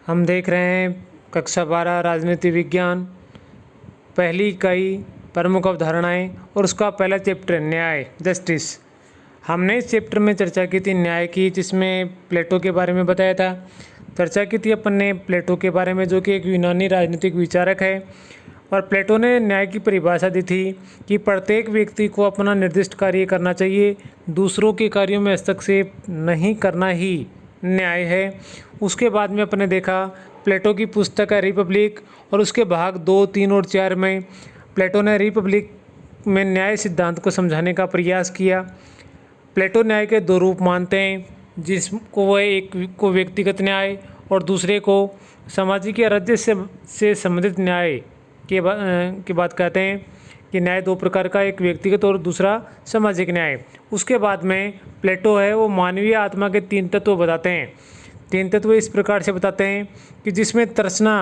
हम देख रहे हैं कक्षा 12 राजनीति विज्ञान, पहली इकाई प्रमुख अवधारणाएं और उसका पहला चैप्टर न्याय जस्टिस। हमने इस चैप्टर में चर्चा की थी न्याय की, जिसमें प्लेटो के बारे में बताया था। चर्चा की थी अपन ने प्लेटो के बारे में, जो कि एक यूनानी राजनीतिक विचारक है। और प्लेटो ने न्याय की परिभाषा दी थी कि प्रत्येक व्यक्ति को अपना निर्दिष्ट कार्य करना चाहिए, दूसरों के कार्यों में हस्तक्षेप नहीं करना ही न्याय है। उसके बाद में अपने देखा प्लेटो की पुस्तक है रिपब्लिक, और उसके भाग 2, 3 और 4 में प्लेटो ने रिपब्लिक में न्याय सिद्धांत को समझाने का प्रयास किया। प्लेटो न्याय के दो रूप मानते हैं, जिसको वह एक को व्यक्तिगत न्याय और दूसरे को सामाजिक या राज्य से संबंधित न्याय की बात कहते हैं कि न्याय दो प्रकार का, एक व्यक्तिगत और दूसरा सामाजिक न्याय। उसके बाद में प्लेटो है वो मानवीय आत्मा के 3 तत्व बताते हैं। 3 तत्व इस प्रकार से बताते हैं कि जिसमें तृष्णा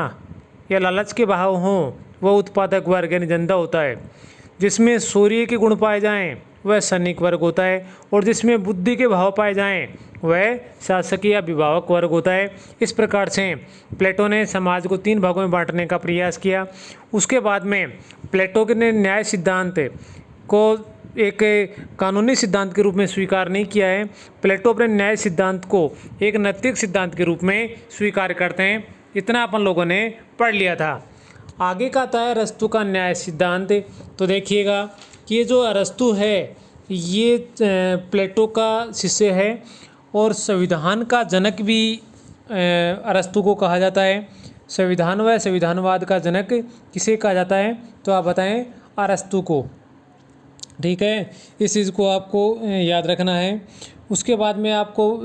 या लालच के भाव हों वह उत्पादक वर्ग यानी जनता होता है, जिसमें शौर्य के गुण पाए जाएं वह सैनिक वर्ग होता है, और जिसमें बुद्धि के भाव पाए जाएं वह शासक या अभिभावक वर्ग होता है। इस प्रकार से प्लेटो ने समाज को 3 भागों में बांटने का प्रयास किया। उसके बाद में प्लेटो ने न्याय सिद्धांत को एक कानूनी सिद्धांत के रूप में स्वीकार नहीं किया है। प्लेटो अपने न्याय सिद्धांत को एक नैतिक सिद्धांत के रूप में स्वीकार करते हैं। इतना अपन लोगों ने पढ़ लिया था। आगे का आता है अरस्तु का न्याय सिद्धांत। तो देखिएगा कि ये जो अरस्तु है ये प्लेटो का शिष्य है, और संविधान का जनक भी अरस्तु को कहा जाता है। संविधान व संविधानवाद का जनक किसे कहा जाता है, तो आप बताएं, अरस्तु को। ठीक है, इस चीज़ को आपको याद रखना है। उसके बाद में आपको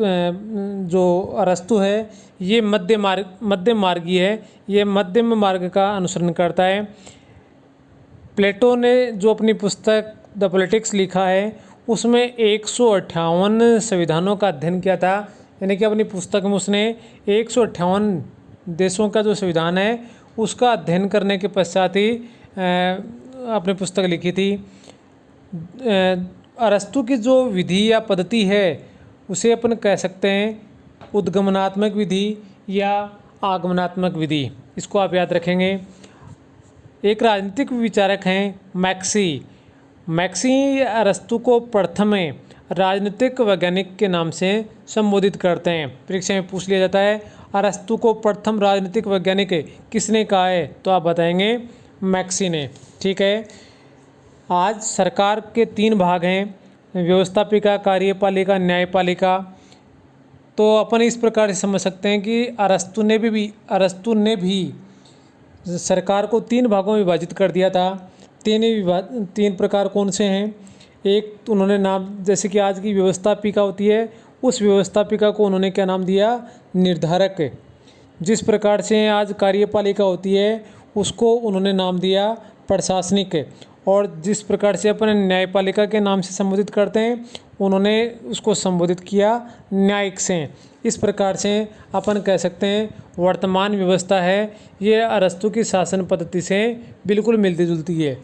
जो अरस्तु है ये मध्यम मार्गी है, ये मध्यम मार्ग का अनुसरण करता है। प्लेटो ने जो अपनी पुस्तक द पॉलिटिक्स लिखा है उसमें 158 संविधानों का अध्ययन किया था, यानी कि अपनी पुस्तक में उसने 158 देशों का जो संविधान है उसका अध्ययन करने के पश्चात ही अपनी पुस्तक लिखी थी। अरस्तु की जो विधि या पद्धति है उसे अपन कह सकते हैं उद्गमनात्मक विधि या आगमनात्मक विधि। इसको आप याद रखेंगे। एक राजनीतिक विचारक हैं मैक्सी अरस्तु को प्रथम राजनीतिक वैज्ञानिक के नाम से संबोधित करते हैं। परीक्षा में पूछ लिया जाता है अरस्तु को प्रथम राजनीतिक वैज्ञानिक किसने कहा है, तो आप बताएंगे मैक्सी ने। ठीक है, आज सरकार के 3 भाग हैं, व्यवस्थापिका, कार्यपालिका, न्यायपालिका। तो अपन इस प्रकार से समझ सकते हैं कि अरस्तु ने भी सरकार को 3 भागों में विभाजित कर दिया था। 3 प्रकार कौन से हैं? एक तो उन्होंने नाम, जैसे कि आज की व्यवस्थापिका होती है, उस व्यवस्थापिका को उन्होंने क्या नाम दिया? निर्धारक। जिस प्रकार से आज कार्यपालिका होती है उसको उन्होंने नाम दिया प्रशासनिक, और जिस प्रकार से अपन न्यायपालिका के नाम से संबोधित करते हैं उन्होंने उसको संबोधित किया न्यायिक से। इस प्रकार से अपन कह सकते हैं वर्तमान व्यवस्था है ये अरस्तु की शासन पद्धति से बिल्कुल मिलती जुलती है।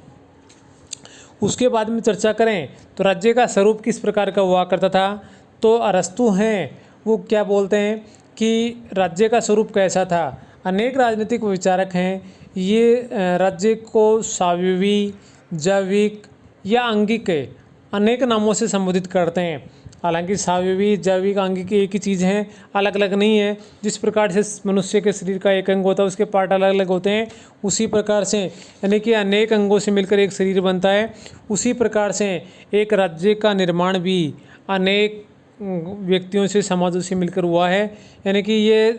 उसके बाद में चर्चा करें तो राज्य का स्वरूप किस प्रकार का हुआ करता था, तो अरस्तु हैं वो क्या बोलते हैं कि राज्य का स्वरूप कैसा था। अनेक राजनीतिक विचारक हैं ये राज्य को सावयवी, जैविक या आंगिक अनेक नामों से संबोधित करते हैं। हालांकि सावयवी, जैविक, आंगिक एक ही चीज़ हैं, अलग अलग नहीं है। जिस प्रकार से मनुष्य के शरीर का एक अंग होता है उसके पार्ट अलग अलग होते हैं, उसी प्रकार से यानी कि अनेक अंगों से मिलकर एक शरीर बनता है। उसी प्रकार से एक राज्य का निर्माण भी अनेक व्यक्तियों से, समाजों से मिलकर हुआ है। यानी कि ये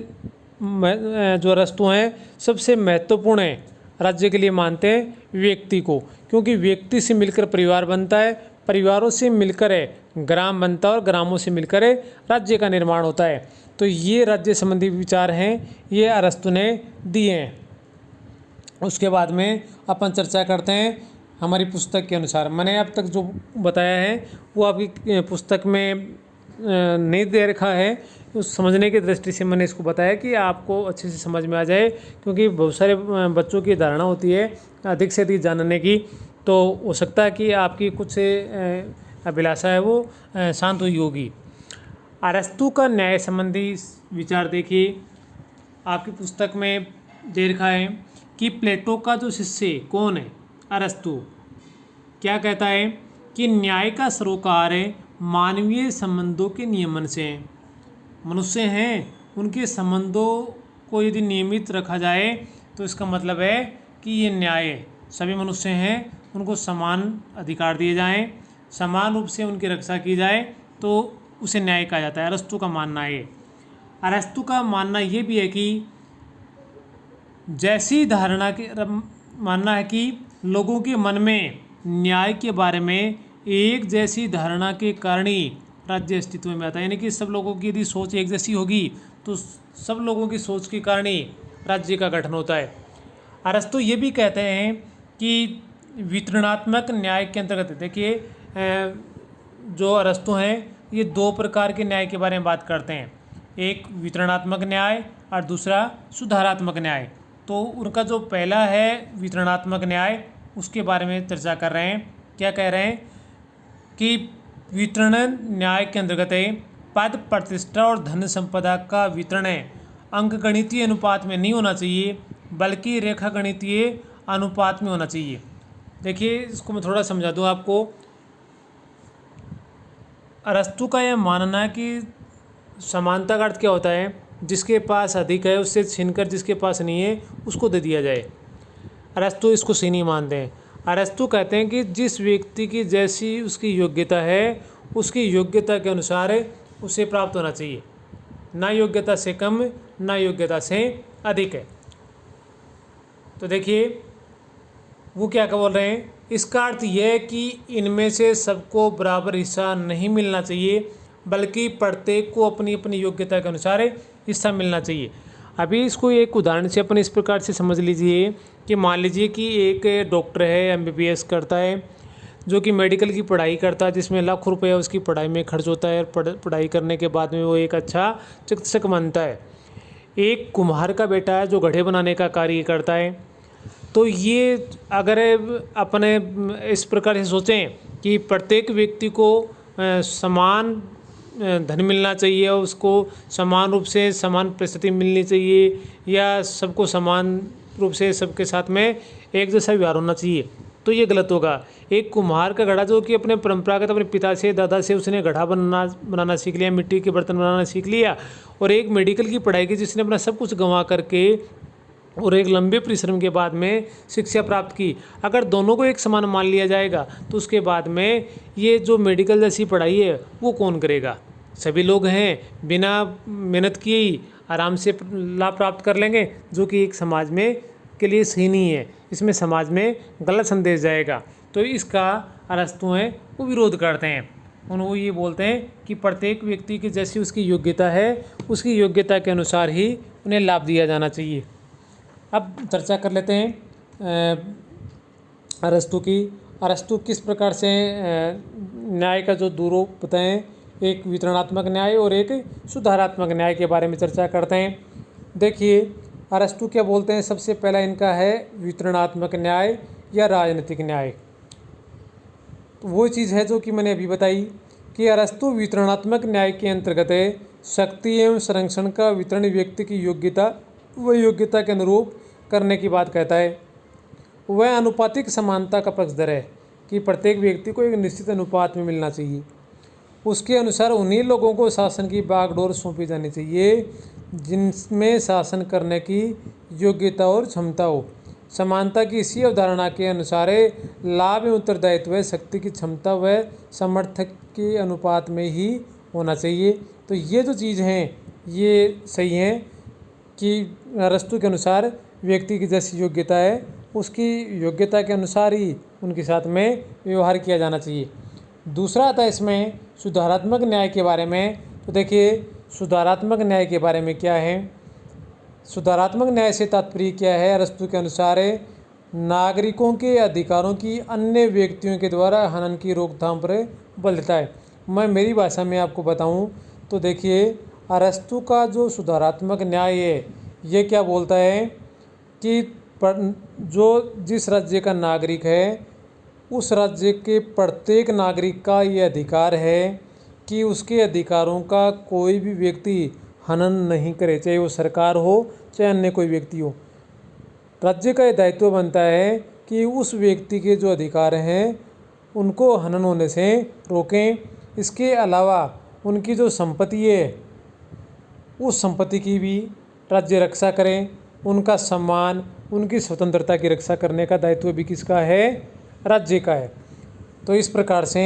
जो अरस्तु हैं सबसे महत्वपूर्ण है राज्य के लिए मानते हैं व्यक्ति को, क्योंकि व्यक्ति से मिलकर परिवार बनता है, परिवारों से मिलकर ग्राम बनता है, और ग्रामों से मिलकर राज्य का निर्माण होता है। तो ये राज्य संबंधी विचार हैं ये अरस्तु ने दिए हैं। उसके बाद में अपन चर्चा करते हैं हमारी पुस्तक के अनुसार। मैंने अब तक जो बताया है वो आपकी पुस्तक में नहीं दे रखा है, उस समझने की दृष्टि से मैंने इसको बताया कि आपको अच्छे से समझ में आ जाए, क्योंकि बहुत सारे बच्चों की धारणा होती है अधिक से अधिक जानने की। तो हो सकता है कि आपकी कुछ अभिलाषा है वो शांत हुई होगी। अरस्तु का न्याय संबंधी विचार देखिए। आपकी पुस्तक में दे रखा है कि प्लेटो का जो शिष्य कौन है, अरस्तु, क्या कहता है कि न्याय का सरोकार मानवीय संबंधों के नियमन से है। मनुष्य हैं, उनके संबंधों को यदि नियमित रखा जाए तो इसका मतलब है कि ये न्याय है। सभी मनुष्य हैं, उनको समान अधिकार दिए जाएं, समान रूप से उनकी रक्षा की जाए तो उसे न्याय कहा जाता है। अरस्तु का मानना है। अरस्तु का मानना ये भी है कि जैसी धारणा के मानना है कि लोगों के मन में न्याय के बारे में एक जैसी धारणा के कारण ही राज्य अस्तित्व में आता है। यानी कि सब लोगों की यदि सोच एक जैसी होगी तो सब लोगों की सोच के कारण ही राज्य का गठन होता है। अरस्तु ये भी कहते हैं कि वितरणात्मक न्याय के अंतर्गत, देखिए जो अरस्तु हैं ये दो प्रकार के न्याय के बारे में बात करते हैं, एक वितरणात्मक न्याय और दूसरा सुधारात्मक न्याय। तो उनका जो पहला है वितरणात्मक न्याय, उसके बारे में चर्चा कर रहे हैं। क्या कह रहे हैं कि वितरण न्याय के अंतर्गत है पद, प्रतिष्ठा और धन संपदा का वितरण अंकगणितीय अनुपात में नहीं होना चाहिए बल्कि रेखा गणितीय अनुपात में होना चाहिए। देखिए इसको मैं थोड़ा समझा दूँ आपको। अरस्तु का यह मानना है कि समानता का अर्थ क्या होता है, जिसके पास अधिक है उससे छीनकर जिसके पास नहीं है उसको दे दिया जाए। अरस्तु इसको सही नहीं मानते हैं। अरस्तु कहते हैं कि जिस व्यक्ति की जैसी उसकी योग्यता है उसकी योग्यता के अनुसार उसे प्राप्त होना चाहिए, ना योग्यता से कम ना योग्यता से अधिक है। तो देखिए वो क्या बोल रहे हैं, इसका अर्थ यह है कि इनमें से सबको बराबर हिस्सा नहीं मिलना चाहिए बल्कि प्रत्येक को अपनी अपनी योग्यता के अनुसार हिस्सा मिलना चाहिए। अभी इसको एक उदाहरण से अपन इस प्रकार से समझ लीजिए कि मान लीजिए कि एक डॉक्टर है, एमबीबीएस करता है, जो कि मेडिकल की पढ़ाई करता है, जिसमें लाखों रुपया उसकी पढ़ाई में खर्च होता है। पढ़ाई करने के बाद में वो एक अच्छा चिकित्सक बनता है। एक कुम्हार का बेटा है जो घड़े बनाने का कार्य करता है। तो ये अगर अपने इस प्रकार से सोचें कि प्रत्येक व्यक्ति को समान धन मिलना चाहिए, उसको समान रूप से समान परिस्थिति मिलनी चाहिए, या सबको समान रूप से सबके साथ में एक जैसा व्यवहार होना चाहिए, तो ये गलत होगा। एक कुम्हार का घड़ा जो कि अपने परंपरागत अपने पिता से दादा से उसने घड़ा बनाना सीख लिया, मिट्टी के बर्तन बनाना सीख लिया, और एक मेडिकल की पढ़ाई की जिसने अपना सब कुछ गंवा करके और एक लंबे परिश्रम के बाद में शिक्षा प्राप्त की, अगर दोनों को एक समान मान लिया जाएगा तो उसके बाद में ये जो मेडिकल जैसी पढ़ाई है वो कौन करेगा। सभी लोग हैं बिना मेहनत किए ही आराम से लाभ प्राप्त कर लेंगे, जो कि एक समाज में के लिए सही नहीं है। इसमें समाज में गलत संदेश जाएगा। तो इसका अरस्तु हैं वो विरोध करते हैं। उन्होंने ये बोलते हैं कि प्रत्येक व्यक्ति की जैसी उसकी योग्यता है उसकी योग्यता के अनुसार ही उन्हें लाभ दिया जाना चाहिए। अब चर्चा कर लेते हैं अरस्तु की। अरस्तु किस प्रकार से न्याय का जो दो रूप बताएं, एक वितरणात्मक न्याय और एक सुधारात्मक न्याय के बारे में चर्चा करते हैं। देखिए अरस्तु क्या बोलते हैं, सबसे पहला इनका है वितरणात्मक न्याय या राजनीतिक न्याय। तो वो चीज़ है जो कि मैंने अभी बताई कि अरस्तु वितरणात्मक न्याय के अंतर्गत है शक्ति एवं संरक्षण का वितरण व्यक्ति की योग्यता व योग्यता के अनुरूप करने की बात कहता है। वह अनुपातिक समानता का पक्षधर है कि प्रत्येक व्यक्ति को एक निश्चित अनुपात में मिलना चाहिए। उसके अनुसार उन्हीं लोगों को शासन की बागडोर सौंपी जानी चाहिए जिनमें शासन करने की योग्यता और क्षमता हो। समानता की इसी अवधारणा के अनुसार लाभ एवं उत्तरदायित्व शक्ति की क्षमता व समर्थक के अनुपात में ही होना चाहिए। तो ये जो चीज़ हैं ये सही हैं कि अरस्तु के अनुसार व्यक्ति की जैसी योग्यता है उसकी योग्यता के अनुसार ही उनके साथ में व्यवहार किया जाना चाहिए। दूसरा आता है इसमें सुधारात्मक न्याय के बारे में। तो देखिए सुधारात्मक न्याय के बारे में क्या है। सुधारात्मक न्याय से तात्पर्य क्या है, अरस्तु के अनुसार नागरिकों के अधिकारों की अन्य व्यक्तियों के द्वारा हनन की रोकथाम पर बल देता है। मैं मेरी भाषा में आपको बताऊं तो देखिए अरस्तु का जो सुधारात्मक न्याय है ये क्या बोलता है कि जो जिस राज्य का नागरिक है उस राज्य के प्रत्येक नागरिक का ये अधिकार है कि उसके अधिकारों का कोई भी व्यक्ति हनन नहीं करे, चाहे वो सरकार हो चाहे अन्य कोई व्यक्ति हो। राज्य का यह दायित्व बनता है कि उस व्यक्ति के जो अधिकार हैं उनको हनन होने से रोकें। इसके अलावा उनकी जो संपत्ति है उस संपत्ति की भी राज्य रक्षा करें। उनका सम्मान, उनकी स्वतंत्रता की रक्षा करने का दायित्व भी किसका है? राज्य का है। तो इस प्रकार से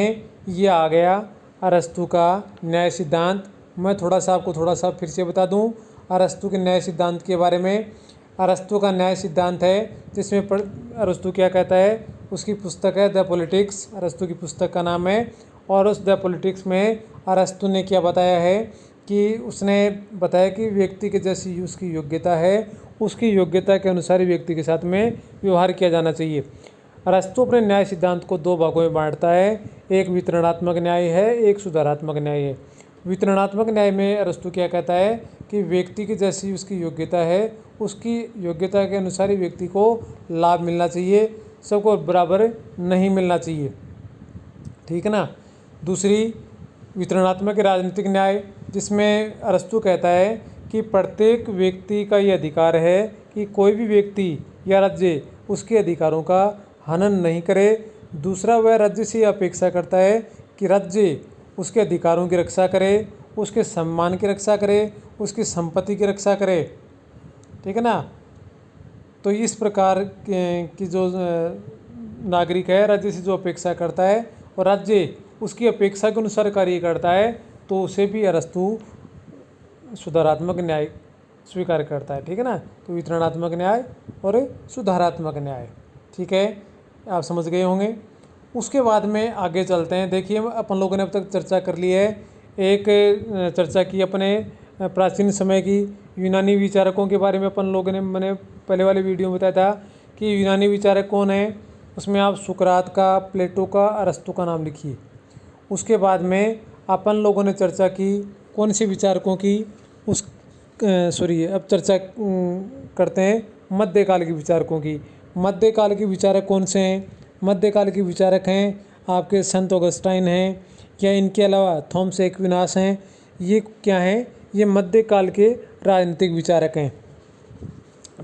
ये आ गया अरस्तु का न्याय सिद्धांत। मैं थोड़ा सा फिर से बता दूं अरस्तु के न्याय सिद्धांत के बारे में। अरस्तु का न्याय सिद्धांत है जिसमें अरस्तु क्या कहता है, उसकी पुस्तक है द पॉलिटिक्स, अरस्तु की पुस्तक का नाम है। और उस द पॉलिटिक्स में अरस्तु ने क्या बताया है कि उसने बताया कि व्यक्ति के जैसी उसकी योग्यता है, उसकी योग्यता के अनुसार ही व्यक्ति के साथ में व्यवहार किया जाना चाहिए। अरस्तु अपने न्याय सिद्धांत को दो भागों में बांटता है, एक वितरणात्मक न्याय है, एक सुधारात्मक न्याय है। वितरणात्मक न्याय में अरस्तु क्या कहता है कि व्यक्ति की जैसी उसकी योग्यता है, उसकी योग्यता के अनुसार ही व्यक्ति को लाभ मिलना चाहिए, सबको बराबर नहीं मिलना चाहिए। ठीक है ना। दूसरी वितरणात्मक राजनीतिक न्याय, जिसमें अरस्तु कहता है कि प्रत्येक व्यक्ति का ये अधिकार है कि कोई भी व्यक्ति या राज्य उसके अधिकारों का हनन नहीं करे। दूसरा, वह राज्य से अपेक्षा करता है कि राज्य उसके अधिकारों की रक्षा करे, उसके सम्मान की रक्षा करे, उसकी संपत्ति की रक्षा करे। ठीक है ना। तो इस प्रकार की जो नागरिक है राज्य से जो अपेक्षा करता है और राज्य उसकी अपेक्षा के अनुसार कार्य करता है, तो उसे भी अरस्तु सुधारात्मक न्याय स्वीकार करता है। ठीक है ना। तो वितरणात्मक न्याय और सुधारात्मक न्याय, ठीक है, आप समझ गए होंगे। उसके बाद में आगे चलते हैं। देखिए अपन लोगों ने अब तक चर्चा कर ली है, एक चर्चा की अपने प्राचीन समय की यूनानी विचारकों के बारे में। अपन लोगों ने, मैंने पहले वाले वीडियो में बताया था कि यूनानी विचारक कौन है। उसमें आप सुकरात का, प्लेटो का, अरस्तु का नाम लिखिए। उसके बाद में अपन लोगों ने चर्चा की कौन से विचारकों की, अब चर्चा करते हैं मध्यकाल के विचारकों की। मध्यकाल के विचारक कौन से हैं? मध्यकाल के विचारक हैं आपके संत ऑगस्टाइन हैं, या इनके अलावा थॉमस एक्विनास हैं। ये क्या हैं? ये मध्यकाल के राजनीतिक विचारक हैं।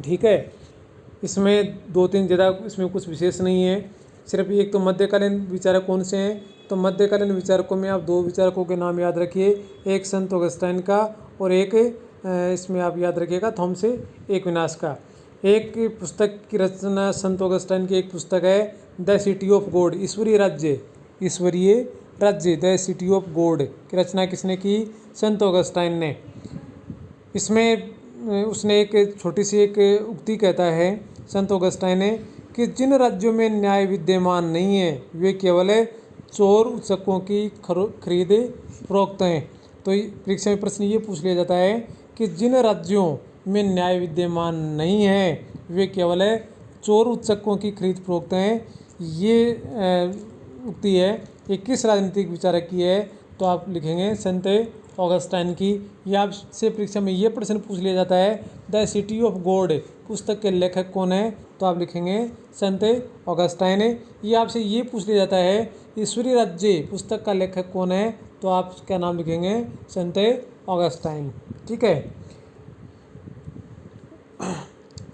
ठीक है। इसमें दो तीन ज़्यादा, इसमें कुछ विशेष नहीं है, सिर्फ एक तो मध्यकालीन विचारक कौन से हैं। तो मध्यकालीन विचारकों में आप दो विचारकों के नाम याद रखिए, एक संत ऑगस्टाइन का और एक इसमें आप याद रखिएगा थॉमस एक्विनास का। एक पुस्तक की रचना संत ऑगस्टाइन की एक पुस्तक है द सिटी ऑफ गॉड, ईश्वरीय राज्य, ईश्वरीय राज्य, द सिटी ऑफ गॉड की रचना किसने की? संत ऑगस्टाइन ने। इसमें उसने एक छोटी सी एक उक्ति कहता है संत ऑगस्टाइन ने कि जिन राज्यों में न्याय विद्यमान नहीं है वे केवल चोर उचक्कों की खरीद फरोख्त हैं। तो परीक्षा में प्रश्न ये पूछ लिया जाता है कि जिन राज्यों में न्याय विद्यमान नहीं है वे केवल चोर उचक्कों की खरीद फरोख्त हैं। ये उक्ति है, ये किस राजनीतिक विचारक की है? तो आप लिखेंगे संत ऑगस्टाइन की। या आपसे परीक्षा में ये प्रश्न पूछ लिया जाता है द सिटी ऑफ गॉड पुस्तक के लेखक कौन है? तो आप लिखेंगे संत ऑगस्टाइन। ये आपसे ये पूछ लिया जाता है ईश्वरीय राज्य पुस्तक का लेखक कौन है? तो आप क्या नाम लिखेंगे? संत ऑगस्टाइन। ठीक है।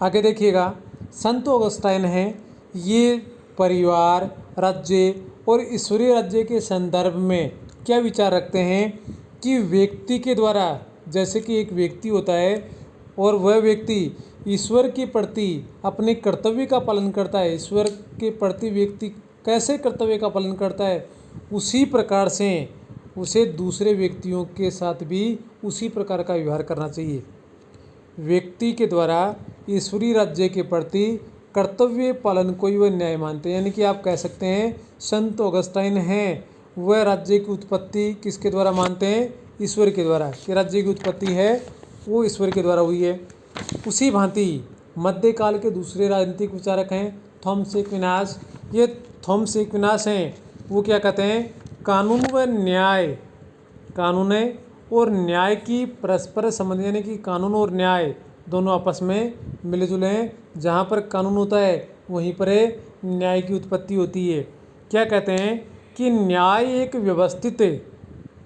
आगे देखिएगा, संत ऑगस्टाइन हैं, ये परिवार, राज्य और ईश्वरीय राज्य के संदर्भ में क्या विचार रखते हैं कि व्यक्ति के द्वारा, जैसे कि एक व्यक्ति होता है और वह व्यक्ति ईश्वर के प्रति अपने कर्तव्य का पालन करता है। ईश्वर के प्रति व्यक्ति कैसे कर्तव्य का पालन करता है, उसी प्रकार से उसे दूसरे व्यक्तियों के साथ भी उसी प्रकार का व्यवहार करना चाहिए। व्यक्ति के द्वारा ईश्वरीय राज्य के प्रति कर्तव्य पालन को ही वह न्याय मानते हैं। यानी कि आप कह सकते हैं संत ऑगस्टाइन हैं, वह राज्य की उत्पत्ति किसके द्वारा मानते हैं? ईश्वर के द्वारा, कि राज्य की उत्पत्ति है वो ईश्वर के द्वारा हुई है। उसी भांति मध्यकाल के दूसरे राजनीतिक विचारक हैं थॉमस एक्विनास। ये थॉमस एक्विनास हैं, वो क्या कहते हैं? कानून व न्याय, कानून और न्याय की परस्पर संबंध, यानी कि कानून और न्याय दोनों आपस में मिले जुले हैं। जहाँ पर कानून होता है वहीं पर न्याय की उत्पत्ति होती है। क्या कहते हैं कि न्याय एक व्यवस्थित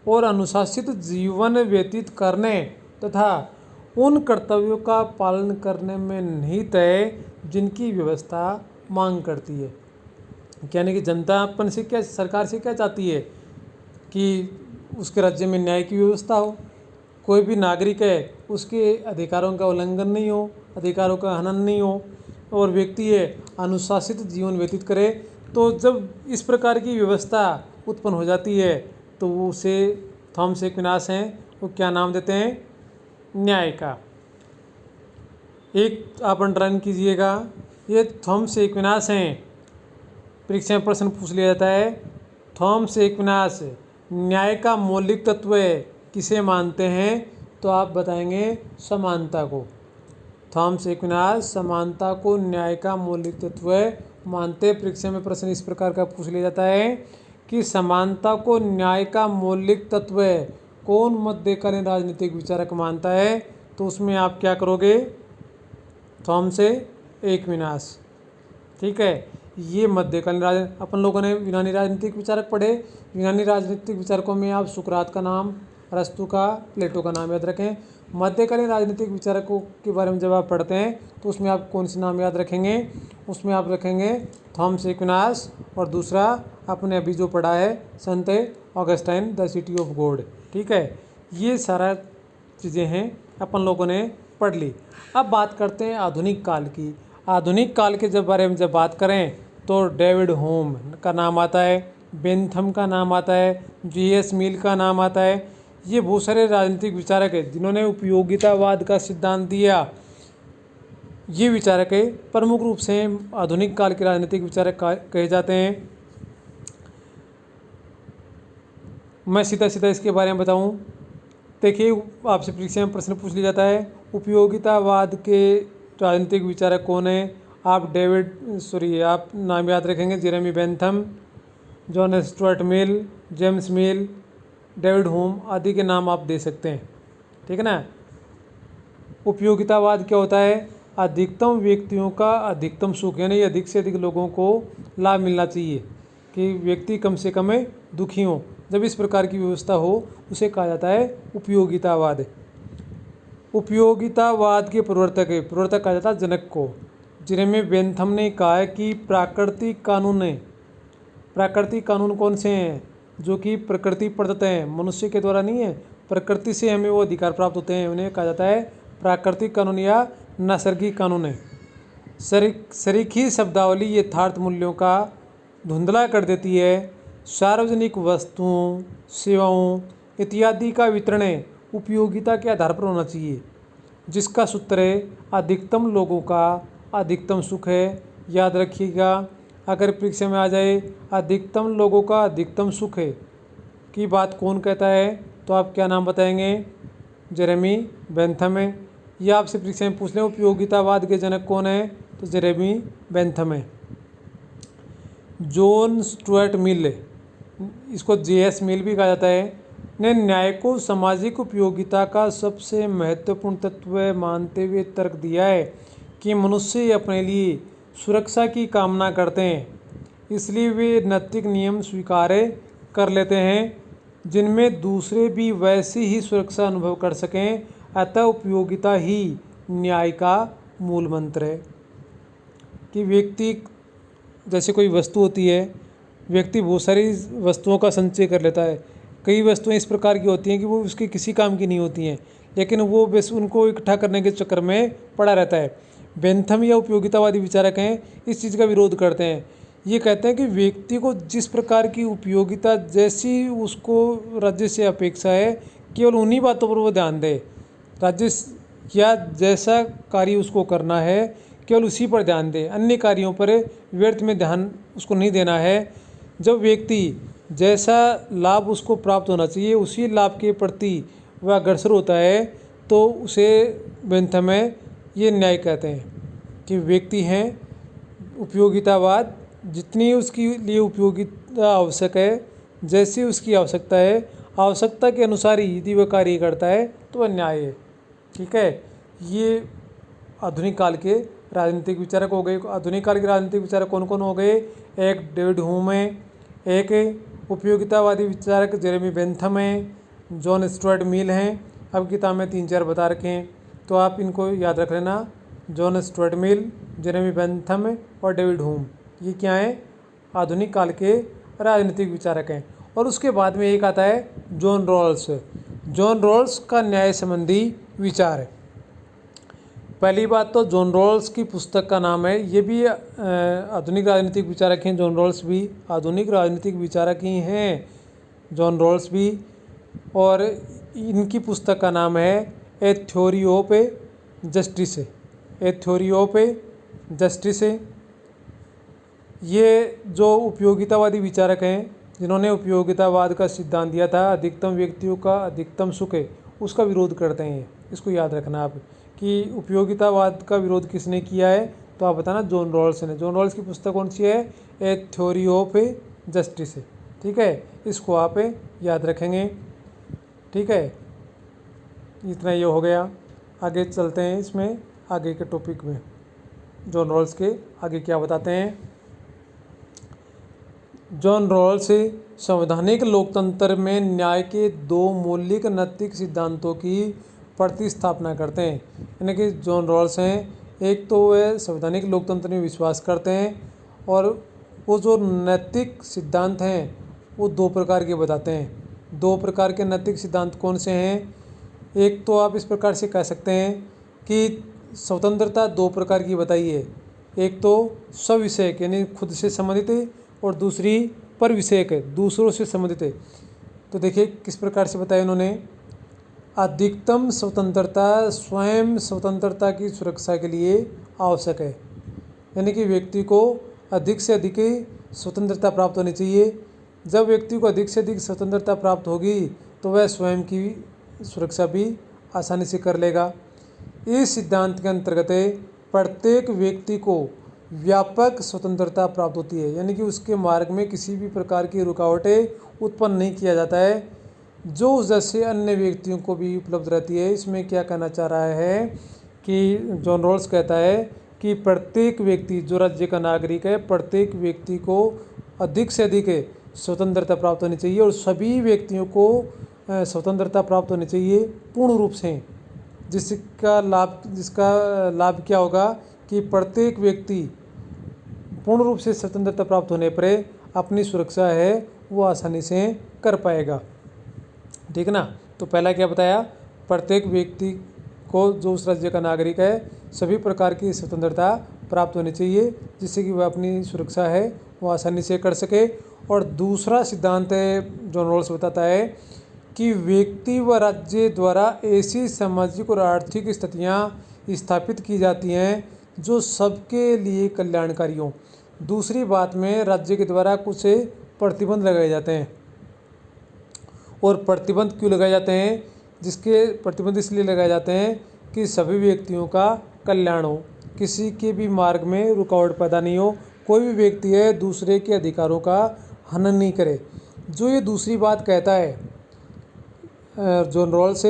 और अनुशासित जीवन व्यतीत करने तथा उन कर्तव्यों का पालन करने में निहित है जिनकी व्यवस्था मांग करती है। यानी कि जनता अपन से क्या, सरकार से क्या चाहती है कि उसके राज्य में न्याय की व्यवस्था हो, कोई भी नागरिक है उसके अधिकारों का उल्लंघन नहीं हो, अधिकारों का हनन नहीं हो और व्यक्ति है अनुशासित जीवन व्यतीत करे। तो जब इस प्रकार की व्यवस्था उत्पन्न हो जाती है तो वो उसे थॉमस एक्विनास हैं वो क्या नाम देते हैं, न्याय का। एक आप अंडरलाइन कीजिएगा, ये थॉमस एक्विनास हैं। परीक्षा में प्रश्न पूछ लिया जाता है, थॉमस एक्विनास न्याय का मौलिक तत्व किसे मानते हैं, तो आप बताएंगे समानता को। थॉमस एक्विनास समानता को न्याय का मौलिक तत्व मानते। परीक्षा में प्रश्न इस प्रकार का पूछ लिया जाता है कि समानता को न्याय का मौलिक तत्व कौन मध्यकालीन राजनीतिक विचारक मानता है, तो उसमें आप क्या करोगे, थॉमस एक्विनास। ठीक है, ये मध्यकालीन अपन लोगों ने यूनानी राजनीतिक विचारक पढ़े। यूनानी राजनीतिक विचारकों में आप सुकरात का नाम, अरस्तु का, प्लेटो का नाम याद रखें। मध्यकालीन राजनीतिक विचारकों के बारे में जब आप पढ़ते हैं तो उसमें आप कौन से नाम याद रखेंगे, उसमें आप रखेंगे थॉमस एक्विनास और दूसरा आपने अभी जो पढ़ा है संत Augustine the city of God. ठीक है, ये सारा चीज़ें हैं अपन लोगों ने पढ़ ली। अब बात करते हैं आधुनिक काल की। आधुनिक काल के बारे में जब बात करें तो डेविड ह्यूम का नाम आता है, बेंथम का नाम आता है, जी.एस. मिल का नाम आता है। ये बहुत सारे राजनीतिक विचारक हैं जिन्होंने उपयोगितावाद का सिद्धांत दिया। ये विचारक है प्रमुख रूप से आधुनिक काल के राजनीतिक विचारक कहे जाते हैं। मैं सीधा सीधा इसके बारे में बताऊं, देखिए आपसे परीक्षा में प्रश्न पूछ लिया जाता है उपयोगितावाद के राजनीतिक विचारक कौन है, आप आप नाम याद रखेंगे Jeremy Bentham, John Stuart Mill, James मिल, डेविड ह्यूम आदि के नाम आप दे सकते हैं। ठीक है ना। उपयोगितावाद क्या होता है, अधिकतम व्यक्तियों का अधिकतम सुख, यानी अधिक से अधिक लोगों को लाभ मिलना चाहिए कि व्यक्ति कम से कम दुखी हो। जब इस प्रकार की व्यवस्था हो उसे कहा जाता है उपयोगितावाद। उपयोगितावाद के प्रवर्तक कहा जाता है जनक को। जेरेमी बेंथम ने कहा है कि प्राकृतिक कानून कौन से हैं, जो कि प्रकृति प्रदत्त हैं, मनुष्य के द्वारा नहीं है, प्रकृति से हमें वो अधिकार प्राप्त होते हैं, उन्हें कहा जाता है प्राकृतिक कानून या नैसर्गिक कानून है। सरीखी शब्दावली यथार्थ मूल्यों का धुंधला कर देती है। सार्वजनिक वस्तुओं, सेवाओं इत्यादि का वितरण उपयोगिता के आधार पर होना चाहिए, जिसका सूत्र है अधिकतम लोगों का अधिकतम सुख है। याद रखिएगा, अगर परीक्षा में आ जाए अधिकतम लोगों का अधिकतम सुख है की बात कौन कहता है, तो आप क्या नाम बताएंगे, जेरेमी बेंथम है। या आपसे परीक्षा में पूछ लें उपयोगितावाद के जनक कौन है, तो जेरेमी बेंथम है। जॉन स्टुअर्ट मिल, इसको जे.एस. मिल भी कहा जाता है, ने न्याय को सामाजिक उपयोगिता का सबसे महत्वपूर्ण तत्व मानते हुए तर्क दिया है कि मनुष्य अपने लिए सुरक्षा की कामना करते हैं, इसलिए वे नैतिक नियम स्वीकार कर लेते हैं जिनमें दूसरे भी वैसी ही सुरक्षा अनुभव कर सकें। अतः उपयोगिता ही न्याय का मूल मंत्र है कि व्यक्ति, जैसे कोई वस्तु होती है, व्यक्ति बहुत सारी वस्तुओं का संचय कर लेता है। कई वस्तुएं इस प्रकार की होती हैं कि वो उसके किसी काम की नहीं होती हैं, लेकिन वो बस उनको इकट्ठा करने के चक्कर में पड़ा रहता है। बेंथम या उपयोगितावादी विचारक हैं इस चीज़ का विरोध करते हैं। ये कहते हैं कि व्यक्ति को जिस प्रकार की उपयोगिता जैसी उसको राज्य से अपेक्षा है, केवल उन्हीं बातों पर वो ध्यान दे। राज्य या जैसा कार्य उसको करना है केवल उसी पर ध्यान दे, अन्य कार्यों पर व्यर्थ में ध्यान उसको नहीं देना है। जब व्यक्ति जैसा लाभ उसको प्राप्त होना चाहिए उसी लाभ के प्रति वह अग्रसर होता है, तो उसे बेंथम में ये न्याय कहते हैं कि व्यक्ति हैं उपयोगितावाद, जितनी उसके लिए उपयोगिता आवश्यक है, जैसी उसकी आवश्यकता है, आवश्यकता के अनुसार ही यदि वह कार्य करता है तो वह न्याय है। ठीक है, ये आधुनिक काल के राजनीतिक विचारक हो गए। आधुनिक काल के राजनीतिक विचारक कौन कौन हो गए, एक डेविड ह्यूम है, एक उपयोगितावादी विचारक जेरेमी बेंथम है, जॉन स्टुअर्ट मिल हैं, अब किताब में 3-4 बता रखे हैं, तो आप इनको याद रख लेना। John Stuart Mill, Jeremy Bentham और डेविड ह्यूम, ये क्या है, आधुनिक काल के राजनीतिक विचारक हैं। और उसके बाद में एक आता है जॉन रॉल्स। जॉन रॉल्स का न्याय संबंधी विचार है। पहली बात तो जॉन रॉल्स की पुस्तक का नाम है, ये भी आधुनिक राजनीतिक विचारक हैं। जॉन रॉल्स भी आधुनिक राजनीतिक विचारक ही हैं, जॉन रॉल्स भी। और इनकी पुस्तक का नाम है ए theory of justice. A theory of justice. ये जो उपयोगितावादी विचारक हैं, जिन्होंने उपयोगितावाद का सिद्धांत दिया था, अधिकतम व्यक्तियों का अधिकतम सुख है, उसका विरोध करते हैं। इसको याद रखना आप कि उपयोगितावाद का विरोध किसने किया है, तो आप बताना जॉन रॉल्स ने। जॉन रॉल्स की पुस्तक कौन सी है, ए थ्योरी ऑफ जस्टिस। ठीक है, इसको आप याद रखेंगे। ठीक है, इतना ये हो गया। आगे चलते हैं इसमें आगे के टॉपिक में, जॉन रॉल्स के आगे क्या बताते हैं। जॉन रॉल्स संवैधानिक लोकतंत्र में न्याय के 2 मौलिक नैतिक सिद्धांतों की प्रतिस्थापना करते हैं। यानी कि जॉन रॉल्स हैं, एक तो वे संवैधानिक लोकतंत्र में विश्वास करते हैं, और वो जो नैतिक सिद्धांत हैं वो 2 प्रकार के बताते हैं। 2 प्रकार के नैतिक सिद्धांत कौन से हैं, एक तो आप इस प्रकार से कह सकते हैं कि स्वतंत्रता 2 प्रकार की बताई है। एक तो स्विषयक यानी खुद से संबंधित है, और दूसरी पर विषयक है, दूसरों से संबंधित है। तो देखिए किस प्रकार से बताया उन्होंने। अधिकतम स्वतंत्रता स्वयं स्वतंत्रता की सुरक्षा के लिए आवश्यक है। यानी कि व्यक्ति को अधिक से अधिक स्वतंत्रता प्राप्त होनी चाहिए। जब व्यक्ति को अधिक से अधिक स्वतंत्रता प्राप्त होगी तो वह स्वयं की सुरक्षा भी आसानी से कर लेगा। इस सिद्धांत के अंतर्गत प्रत्येक व्यक्ति को व्यापक स्वतंत्रता प्राप्त होती है, यानी कि उसके मार्ग में किसी भी प्रकार की रुकावटें उत्पन्न नहीं किया जाता है, जो उस जैसे अन्य व्यक्तियों को भी उपलब्ध रहती है। इसमें क्या कहना चाह रहा है कि जॉन रॉल्स कहता है कि प्रत्येक व्यक्ति जो राज्य का नागरिक है, प्रत्येक व्यक्ति को अधिक से अधिक स्वतंत्रता प्राप्त होनी चाहिए, और सभी व्यक्तियों को स्वतंत्रता प्राप्त होनी चाहिए पूर्ण रूप से। जिसका लाभ क्या होगा कि प्रत्येक व्यक्ति पूर्ण रूप से स्वतंत्रता प्राप्त होने पर अपनी सुरक्षा है वो आसानी से कर पाएगा। ठीक ना। तो पहला क्या बताया, प्रत्येक व्यक्ति को जो उस राज्य का नागरिक है सभी प्रकार की स्वतंत्रता प्राप्त होनी चाहिए, जिससे कि वह अपनी सुरक्षा है वो आसानी से कर सके। और दूसरा सिद्धांत जॉन रॉल्स बताता है कि व्यक्ति व राज्य द्वारा ऐसी सामाजिक और आर्थिक स्थितियाँ स्थापित की जाती हैं जो सबके लिए कल्याणकारी हों। दूसरी बात में राज्य के द्वारा कुछ प्रतिबंध लगाए जाते हैं, और प्रतिबंध क्यों लगाए जाते हैं, जिसके प्रतिबंध इसलिए लगाए जाते हैं कि सभी व्यक्तियों का कल्याण हो, किसी के भी मार्ग में रुकावट पैदा नहीं हो, कोई भी व्यक्ति है दूसरे के अधिकारों का हनन नहीं करे। जो ये दूसरी बात कहता है जॉन रॉल्स,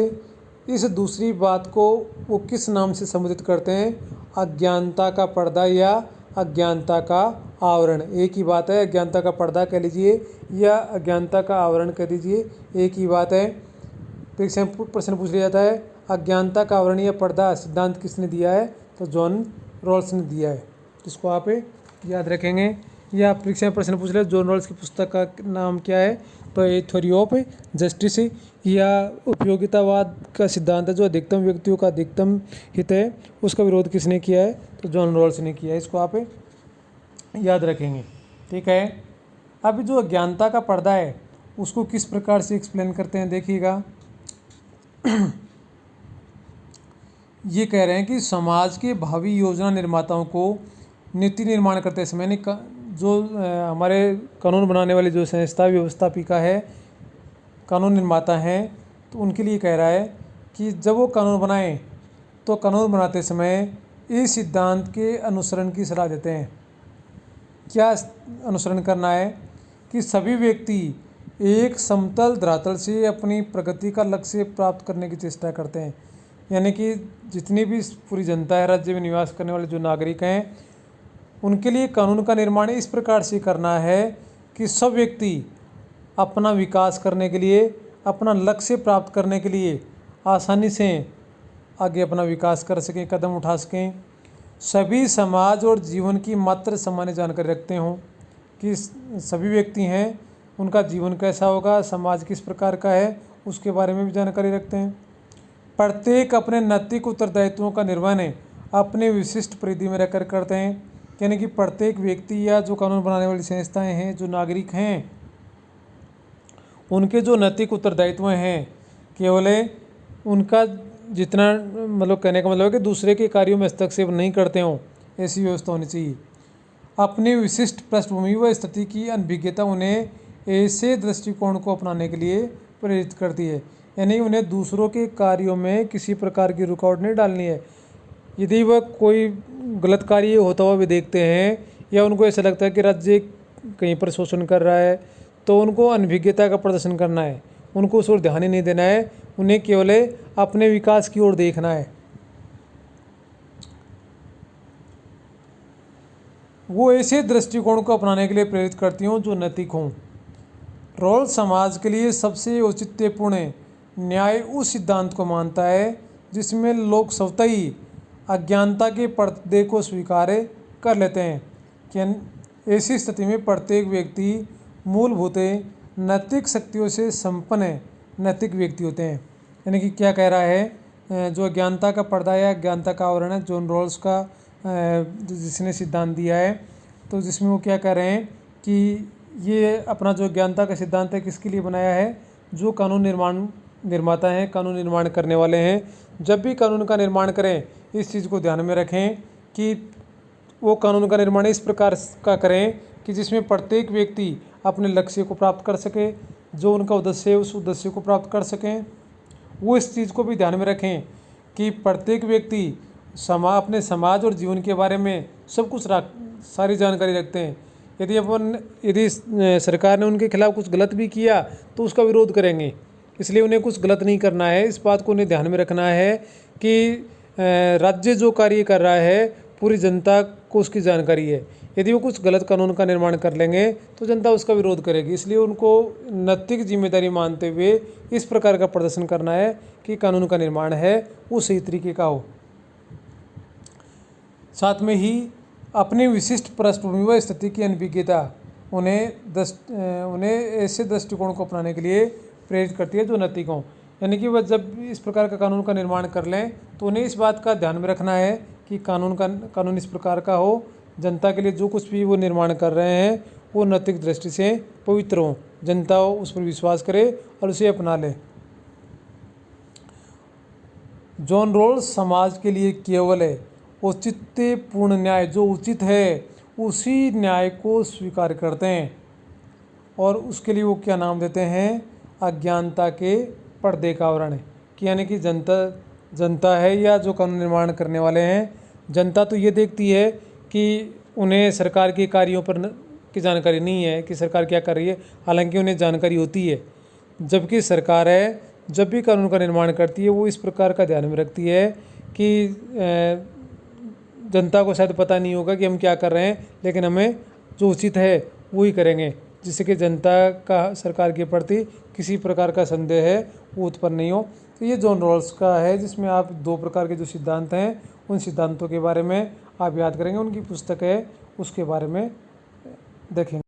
इस दूसरी बात को वो किस नाम से संबोधित करते हैं, अज्ञानता का पर्दा या अज्ञानता का आवरण। एक ही बात है, अज्ञानता का पर्दा कह लीजिए या अज्ञानता का आवरण कह दीजिए, एक ही बात है। परीक्षा में प्रश्न पूछ लिया जाता है अज्ञानता का आवरण या पर्दा सिद्धांत किसने दिया है, तो जॉन रॉल्स ने दिया है। जिसको आप याद रखेंगे, या परीक्षा में प्रश्न पूछ लिया जॉन रॉल्स की पुस्तक का नाम क्या है, तो ए थ्योरी ऑफ जस्टिस, या उपयोगितावाद का सिद्धांत है जो अधिकतम व्यक्तियों का अधिकतम हित है, उसका विरोध किसने किया है, तो जॉन रॉल्स ने किया है। इसको आप याद रखेंगे। ठीक है। अब जो अज्ञानता का पर्दा है उसको किस प्रकार से एक्सप्लेन करते हैं, देखिएगा। ये कह रहे हैं कि समाज के भावी योजना निर्माताओं को नीति निर्माण करते समय जो हमारे कानून बनाने वाली जो संस्था व्यवस्थापिका है, कानून निर्माता हैं, तो उनके लिए कह रहा है कि जब वो कानून बनाएं तो कानून बनाते समय इस सिद्धांत के अनुसरण की सलाह देते हैं। क्या अनुसरण करना है कि सभी व्यक्ति एक समतल धरातल से अपनी प्रगति का लक्ष्य प्राप्त करने की चेष्टा करते हैं। यानी कि जितनी भी पूरी जनता है, राज्य में निवास करने वाले जो नागरिक हैं, उनके लिए कानून का निर्माण इस प्रकार से करना है कि सब व्यक्ति अपना विकास करने के लिए, अपना लक्ष्य प्राप्त करने के लिए आसानी से आगे अपना विकास कर सकें, कदम उठा सकें। सभी समाज और जीवन की मात्र सामान्य जानकारी रखते हों कि सभी व्यक्ति हैं, उनका जीवन कैसा होगा, समाज किस प्रकार का है, उसके बारे में भी जानकारी रखते हैं। प्रत्येक अपने नैतिक उत्तरदायित्वों का निर्वहन अपने विशिष्ट परिधि में रहकर करते हैं। यानी कि प्रत्येक व्यक्ति या जो कानून बनाने वाली संस्थाएं हैं, जो नागरिक हैं, उनके जो नैतिक उत्तरदायित्व हैं, केवल उनका जितना मतलब कहने का मतलब है कि दूसरे के कार्यों में हस्तक्षेप नहीं करते हों, ऐसी व्यवस्था होनी चाहिए। अपनी विशिष्ट पृष्ठभूमि व स्थिति की अनभिज्ञता उन्हें ऐसे दृष्टिकोण को अपनाने के लिए प्रेरित करती है। यानी उन्हें दूसरों के कार्यों में किसी प्रकार की रुकावट नहीं डालनी है। यदि वह कोई गलत कार्य होता हुआ भी देखते हैं या उनको ऐसा लगता है कि राज्य कहीं पर शोषण कर रहा है, तो उनको अनभिज्ञता का प्रदर्शन करना है, उनको उस ओर ध्यान ही नहीं देना है, उन्हें केवल अपने विकास की ओर देखना है। वो ऐसे दृष्टिकोण को अपनाने के लिए प्रेरित करती हूँ जो नैतिक हों। रोल समाज के लिए सबसे औचित्यपूर्ण न्याय उस सिद्धांत को मानता है जिसमें लोग स्वतः ही अज्ञानता के पर्दे को स्वीकार कर लेते हैं कि ऐसी स्थिति में प्रत्येक व्यक्ति मूलभूत नैतिक शक्तियों से संपन्न नैतिक व्यक्ति होते हैं। यानी कि क्या कह रहा है, जो अज्ञानता का पर्दा या अज्ञानता का आवरण है, जॉन रॉल्स का जिसने सिद्धांत दिया है, तो जिसमें वो क्या कह रहे हैं कि ये अपना जो अज्ञानता का सिद्धांत है किसके लिए बनाया है, जो कानून निर्माता हैं, कानून निर्माण करने वाले हैं, जब भी कानून का निर्माण करें इस चीज़ को ध्यान में रखें कि वो कानून का निर्माण इस प्रकार का करें कि जिसमें प्रत्येक व्यक्ति अपने लक्ष्य को प्राप्त कर सके, जो उनका उद्देश्य है उस उद्देश्य को प्राप्त कर सकें। वो इस चीज़ को भी ध्यान में रखें कि प्रत्येक व्यक्ति अपने समाज और जीवन के बारे में सब कुछ सारी जानकारी रखते हैं। यदि सरकार ने उनके खिलाफ कुछ गलत भी किया तो उसका विरोध करेंगे, इसलिए उन्हें कुछ गलत नहीं करना है। इस बात को उन्हें ध्यान में रखना है कि राज्य जो कार्य कर रहा है पूरी जनता को उसकी जानकारी है। यदि वो कुछ गलत कानून का निर्माण कर लेंगे तो जनता उसका विरोध करेगी, इसलिए उनको नैतिक जिम्मेदारी मानते हुए इस प्रकार का प्रदर्शन करना है कि कानून का निर्माण है वो सही तरीके का हो। साथ में ही अपनी विशिष्ट पृष्ठभूमि व स्थिति की अनभिज्ञता उन्हें ऐसे दृष्टिकोण को अपनाने के लिए प्रेरित करती है जो नैतिक हों। यानी कि वह जब इस प्रकार का कानून का निर्माण कर लें तो उन्हें इस बात का ध्यान में रखना है कि कानून इस प्रकार का हो, जनता के लिए जो कुछ भी वो निर्माण कर रहे हैं वो नैतिक दृष्टि से पवित्र हो, जनता उस पर विश्वास करे और उसे अपना ले। जॉन रॉल्स समाज के लिए केवल औचित्यपूर्ण न्याय, जो उचित है उसी न्याय को स्वीकार करते हैं और उसके लिए वो क्या नाम देते हैं, अज्ञानता के पर्दे का आवरण, कि यानी कि जनता है या जो कानून निर्माण करने वाले हैं, जनता तो ये देखती है कि उन्हें सरकार के कार्यों पर की जानकारी नहीं है कि सरकार क्या कर रही है, हालांकि उन्हें जानकारी होती है। जबकि सरकार है जब भी कानून का निर्माण करती है वो इस प्रकार का ध्यान में रखती है कि जनता को शायद पता नहीं होगा कि हम क्या कर रहे हैं, लेकिन हमें जो उचित है वो ही करेंगे, जिससे कि जनता का सरकार के प्रति किसी प्रकार का संदेह है वो उत्पन्न नहीं हो। तो ये जॉन रॉल्स का है, जिसमें आप 2 प्रकार के जो सिद्धांत हैं उन सिद्धांतों के बारे में आप याद करेंगे। उनकी पुस्तक है उसके बारे में देखेंगे।